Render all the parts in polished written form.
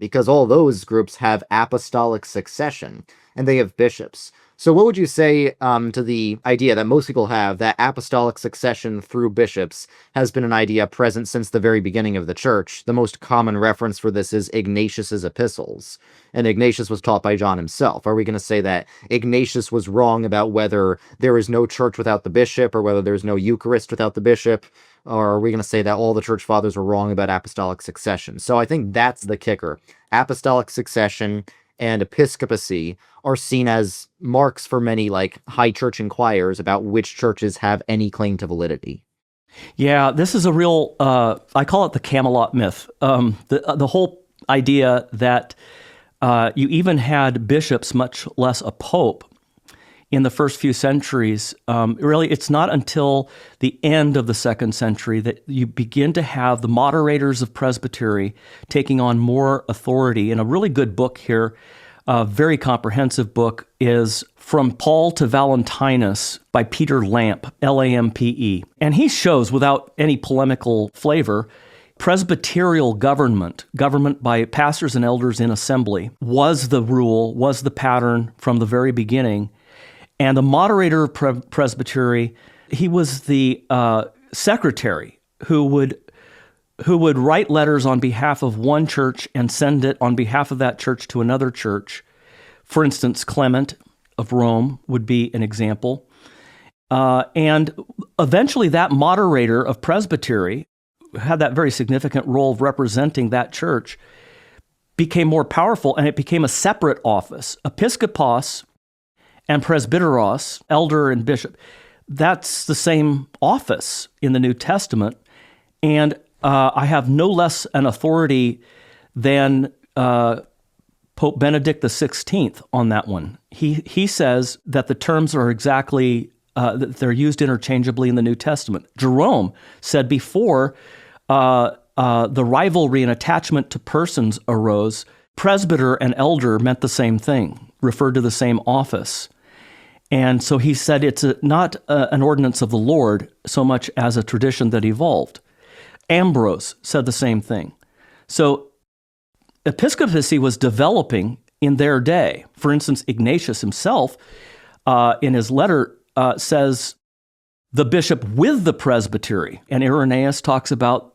because all those groups have apostolic succession, and they have bishops. So what would you say to the idea that most people have that apostolic succession through bishops has been an idea present since the very beginning of the church? The most common reference for this is Ignatius's epistles, and Ignatius was taught by John himself. Are we going to say that Ignatius was wrong about whether there is no church without the bishop, or whether there's no Eucharist without the bishop? Or are we going to say that all the church fathers were wrong about apostolic succession? So I think that's the kicker. Apostolic succession and episcopacy are seen as marks for many high church inquirers about which churches have any claim to validity. Yeah, this is a real, I call it the Camelot myth. The whole idea that you even had bishops, much less a pope, in the first few centuries. Really, it's not until the end of the 2nd century that you begin to have the moderators of presbytery taking on more authority. And a really good book here, a very comprehensive book, is From Paul to Valentinus by Peter Lampe, Lampe. And he shows, without any polemical flavor, presbyterial government by pastors and elders in assembly, was the rule, was the pattern from the very beginning. And the moderator of presbytery, he was the secretary who would write letters on behalf of one church and send it on behalf of that church to another church. For instance, Clement of Rome would be an example. And eventually that moderator of presbytery, who had that very significant role of representing that church, became more powerful, and it became a separate office. Episkopos and presbyteros, elder and bishop, that's the same office in the New Testament. And I have no less an authority than Pope Benedict XVI on that one. He says that the terms are exactly, that they're used interchangeably in the New Testament. Jerome said before the rivalry and attachment to persons arose, presbyter and elder meant the same thing, referred to the same office. And so he said it's not an ordinance of the Lord so much as a tradition that evolved. Ambrose said the same thing. So episcopacy was developing in their day. For instance, Ignatius himself, in his letter, says the bishop with the presbytery. And Irenaeus talks about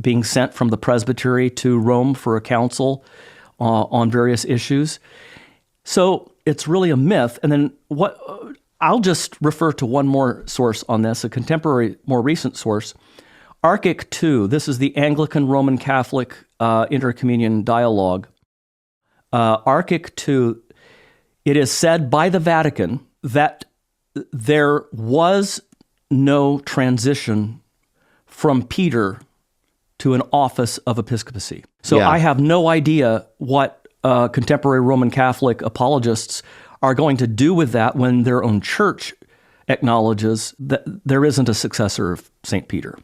being sent from the presbytery to Rome for a council on various issues. So it's really a myth. And then I'll just refer to one more source on this, a contemporary, more recent source. Archic II, this is the Anglican Roman Catholic intercommunion dialogue. Archic II, it is said by the Vatican that there was no transition from Peter to an office of episcopacy. So yeah. I have no idea what contemporary Roman Catholic apologists are going to do with that when their own church acknowledges that there isn't a successor of St. Peter.